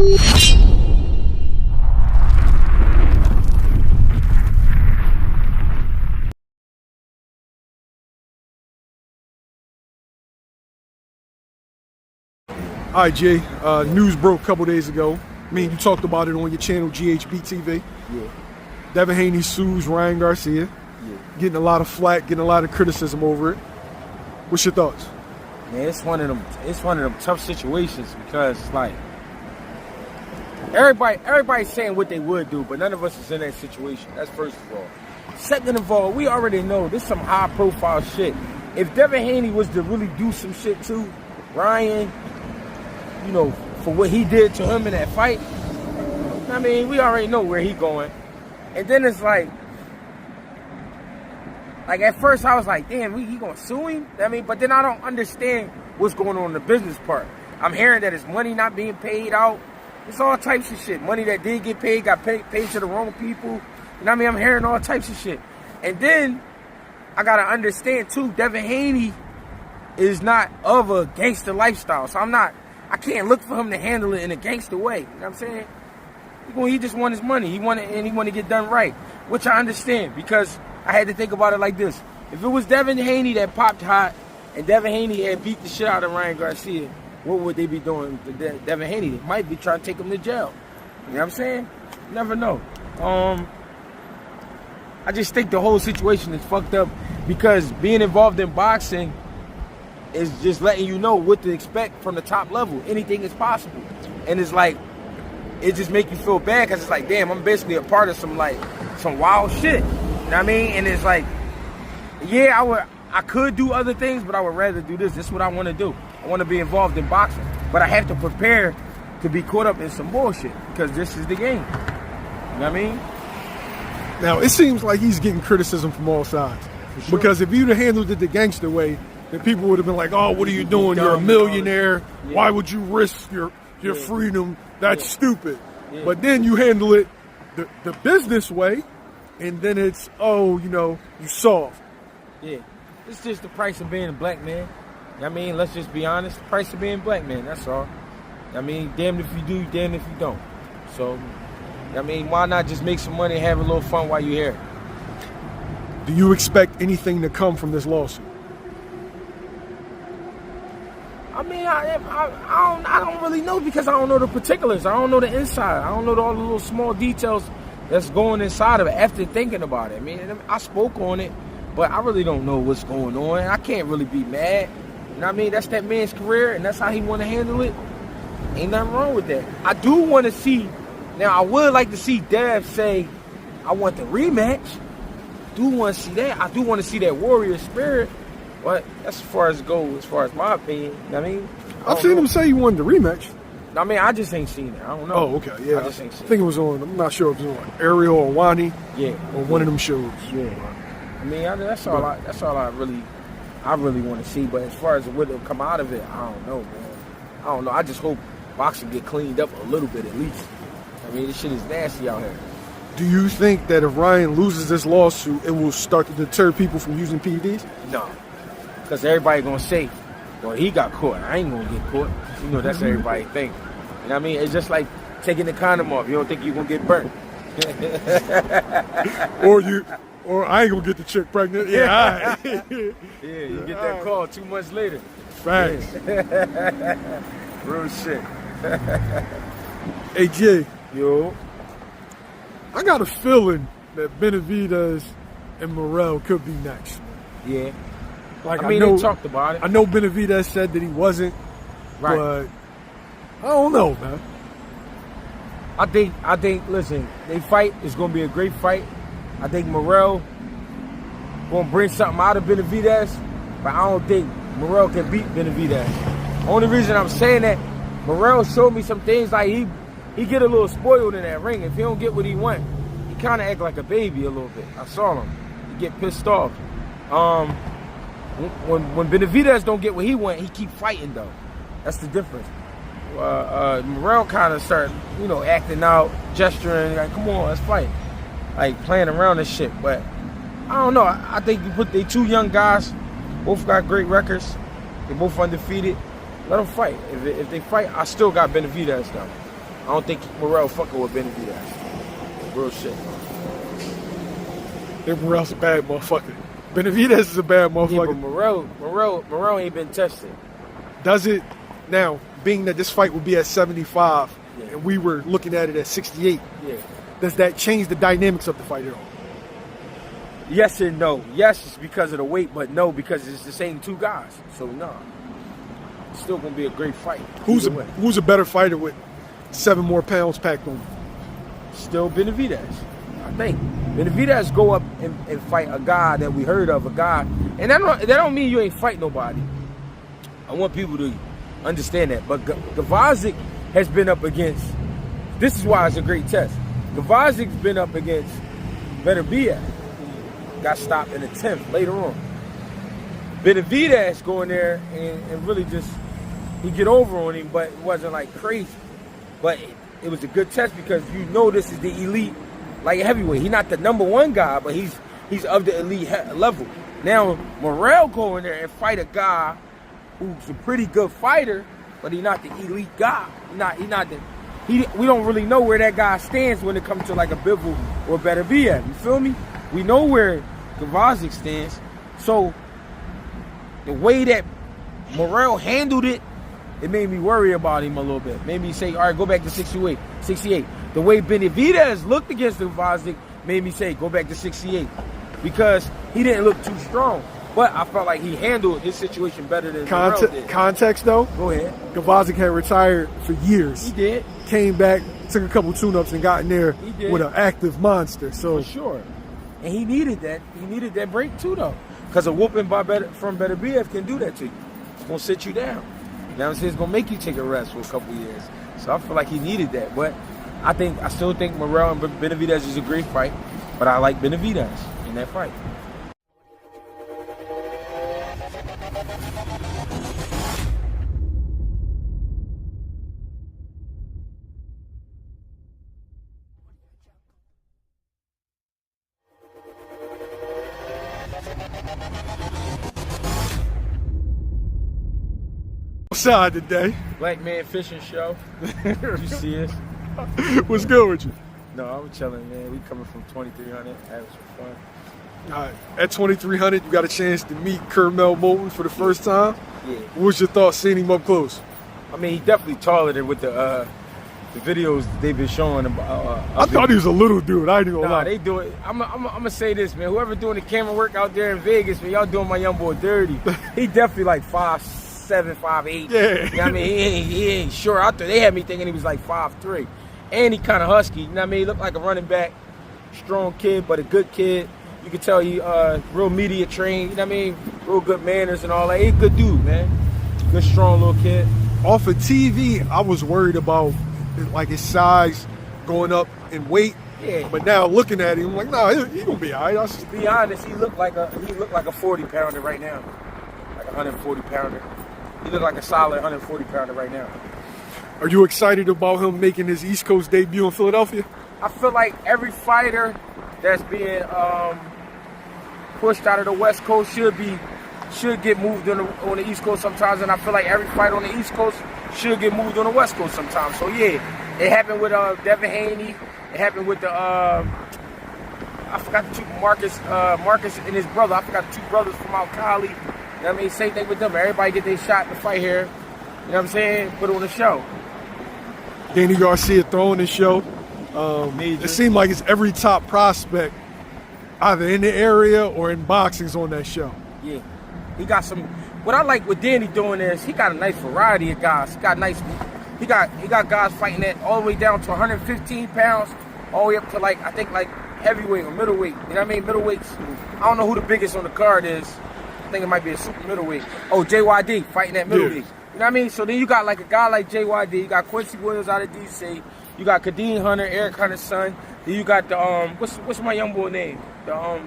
All right, Jay, news broke a couple days ago. I mean, you talked about it on your channel, GHB TV. Yeah. Devin Haney sues Ryan Garcia. Yeah. Getting a lot of flack, getting a lot of criticism over it. What's your thoughts? Man, it's one of them tough situations because like everybody's saying what they would do, but none of us is in that situation. That's first of all. Second of all, we already know this is some high profile shit. If Devin Haney was to really do some shit to Ryan, you know, for what he did to him in that fight, I mean, we already know where he going. And then it's like at first I was like, damn, he gonna sue him? I mean, but then I don't understand what's going on in the business part. I'm hearing that his money not being paid out. It's all types of shit. Money that did get paid, got paid to the wrong people. You know what I mean? I'm hearing all types of shit. And then I gotta understand too, Devin Haney is not of a gangster lifestyle. So I can't look for him to handle it in a gangster way. You know what I'm saying? He just want his money. He want to get done right, which I understand because I had to think about it like this. If it was Devin Haney that popped hot and Devin Haney had beat the shit out of Ryan Garcia, what would they be doing to Devin Haney? They might be trying to take him to jail. You know what I'm saying? You never know. I just think the whole situation is fucked up because being involved in boxing is just letting you know what to expect from the top level. Anything is possible. And it's like, it just make you feel bad because it's like, damn, I'm basically a part of some wild shit. You know what I mean? And it's like, yeah, I could do other things, but I would rather do this. This is what I want to do. I want to be involved in boxing. But I have to prepare to be caught up in some bullshit because this is the game. You know what I mean? Now, it seems like he's getting criticism from all sides. Sure. Because if you'd have handled it the gangster way, then people would have been like, oh, what are you doing? You're a millionaire. Yeah. Why would you risk your freedom? That's stupid. Yeah. But then you handle it the business way, and then it's, you soft. Yeah. It's just the price of being a black man. I mean, let's just be honest. The price of being a black man, that's all. I mean, damned if you do, damned if you don't. So, I mean, why not just make some money and have a little fun while you're here? Do you expect anything to come from this lawsuit? I mean, I don't really know because I don't know the particulars. I don't know the inside. I don't know all the little small details that's going inside of it after thinking about it. I mean, I spoke on it, but I really don't know what's going on. I can't really be mad. You know what I mean? That's that man's career, and that's how he want to handle it. Ain't nothing wrong with that. I do want to see, now I would like to see Dev say, I want the rematch. I do want to see that. I do want to see that warrior spirit. But that's as far as it goes, as far as my opinion. You know what I mean? I've seen him say he wanted the rematch. I mean, I just ain't seen it. I don't know. Oh, okay, yeah. I just ain't seen I think it was on, I'm not sure if it was on Ariel or Wani. Yeah. Or one of them shows. Yeah. I mean, that's all I really want to see. But as far as what will come out of it, I don't know, man. I don't know. I just hope boxing get cleaned up a little bit at least. I mean, this shit is nasty out here. Do you think that if Ryan loses this lawsuit, it will start to deter people from using PEDs? No. Because everybody going to say, well, he got caught. I ain't going to get caught. You know, that's everybody think. You know what I mean? It's just like taking the condom off. You don't think you're going to get burnt. or I ain't going to get the chick pregnant. Yeah, yeah, you get that call 2 months later. Facts. Yeah. Real shit. Hey, Jay. Yo. I got a feeling that Benavidez and Morrell could be next. Yeah. Like, I mean, they talked about it. I know Benavidez said that he wasn't, right. But I don't know, man. I think, listen, they fight. It's going to be a great fight. I think Morrell going to bring something out of Benavidez, but I don't think Morrell can beat Benavidez. Only reason I'm saying that, Morrell showed me some things like he get a little spoiled in that ring. If he don't get what he want, he kind of act like a baby a little bit. I saw him. He get pissed off. When Benavidez don't get what he want, he keep fighting though. That's the difference. Morrell kind of start, acting out, gesturing, like, come on, let's fight. Like, playing around and shit. But, I don't know. I think you put the two young guys, both got great records. They both undefeated. Let them fight. If they fight, I still got Benavidez though. I don't think Morrell fucking with Benavidez. Real shit. Then Morrell's a bad motherfucker. Benavidez is a bad Yeah, motherfucker. but Morrell ain't been tested. Does it now, being that this fight would be at 75 Yeah. and we were looking at it at 68, Yeah. does that change the dynamics of the fight at all? Yes and no. Yes, it's because of the weight, but no, because it's the same two guys. So no, it's still gonna be a great fight. Who's either way. a better fighter with 7 more pounds packed on him? Still Benavidez. I think Benavidez go up and fight a guy that we heard of, a guy, and that don't mean you ain't fight nobody. I want people to understand that. But Gavazic has been up against. This is why it's a great test. Gavazic's been up against Benavidez. Got stopped in the 10th later on. Benavidez going there and really just he get over on him, but it wasn't like crazy. But it was a good test because you know this is the elite, like heavyweight. He's not the number one guy, but he's of the elite level. Now Morrell go in there and fight a guy who's a pretty good fighter, but he's not the elite guy. We don't really know where that guy stands when it comes to like a Bivol or Benavidez. You feel me? We know where Gavazic stands. So the way that Morrell handled it, it made me worry about him a little bit. Made me say, all right, go back to 68. The way Benavidez looked against Gavazic made me say, go back to 68. Because he didn't look too strong. But I felt like he handled his situation better than Morrell did. Context, though? Go ahead. Gavazic had retired for years. He did. Came back, took a couple tune-ups, and got in there He did. with an active monster. So For sure. And he needed that. He needed that break too, though. Because a whooping from Benavidez can do that to you. It's going to sit you down. You know what I'm saying? It's going to make you take a rest for a couple years. So I feel like he needed that. But I still think Morrell and Benavidez is a great fight. But I like Benavidez in that fight. outside today. Black Man Fishing Show. You see us? What's good with you? No, I'm chilling, man. We coming from 2300. That was fun. All right. At 2300, you got a chance to meet Curmel Moton for the first time. Yeah. What was your thoughts seeing him up close? I mean, he definitely taller than with the videos they've been showing. I thought he was a little dude. I ain't even gonna lie. They do it. I'm gonna say this, man. Whoever doing the camera work out there in Vegas, man, y'all doing my young boy dirty. He definitely like 5'7", 5'8". Yeah. You know what I mean? He ain't sure. I thought they had me thinking he was like 5'3". And he kind of husky. You know what I mean? He looked like a running back, strong kid, but a good kid. You can tell he real media trained. You know what I mean? Real good manners and all that. He's a good dude, man. Good, strong little kid. Off of TV, I was worried about like his size going up in weight. Yeah. But now looking at him, I'm like, nah, he gonna be all right. To be honest, he looked like a 40-pounder right now, like a 140-pounder. He looked like a solid 140-pounder right now. Are you excited about him making his East Coast debut in Philadelphia? I feel like every fighter that's being pushed out of the West Coast should get moved on the East Coast sometimes, and I feel like every fight on the East Coast should get moved on the West Coast sometimes. So yeah, it happened with Devin Haney. It happened with the I forgot the two Marcus and his brother. I forgot the two brothers from out Cali. You know what I mean? Same thing with them. Everybody get their shot in the fight here. You know what I'm saying? Put on the show. Danny Garcia throwing the show. It seemed like it's every top prospect either in the area or in boxing's on that show. Yeah. He got some. What I like with Danny doing is he got a nice variety of guys. He got guys fighting at all the way down to 115 pounds, all the way up to like heavyweight or middleweight. You know what I mean? Middleweights. I don't know who the biggest on the card is. I think it might be a super middleweight. Oh, JYD fighting at middleweight. Yeah. You know what I mean? So then you got like a guy like JYD. You got Quincy Williams out of DC. You got Kadeem Hunter, Eric Hunter's son. Then you got the what's my young boy name? The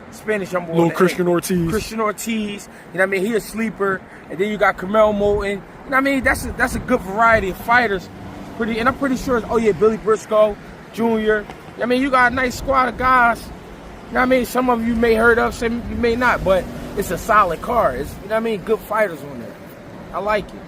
Spanish young boy. Little Christian Ortiz. Christian Ortiz. You know what I mean? He a sleeper. And then you got Curmel Moton. You know what I mean? That's a good variety of fighters. And I'm pretty sure Billy Briscoe Jr. You know what I mean? You got a nice squad of guys. You know what I mean? Some of you may heard of, some you may not, but it's a solid card. It's, you know what I mean? Good fighters on there. I like it.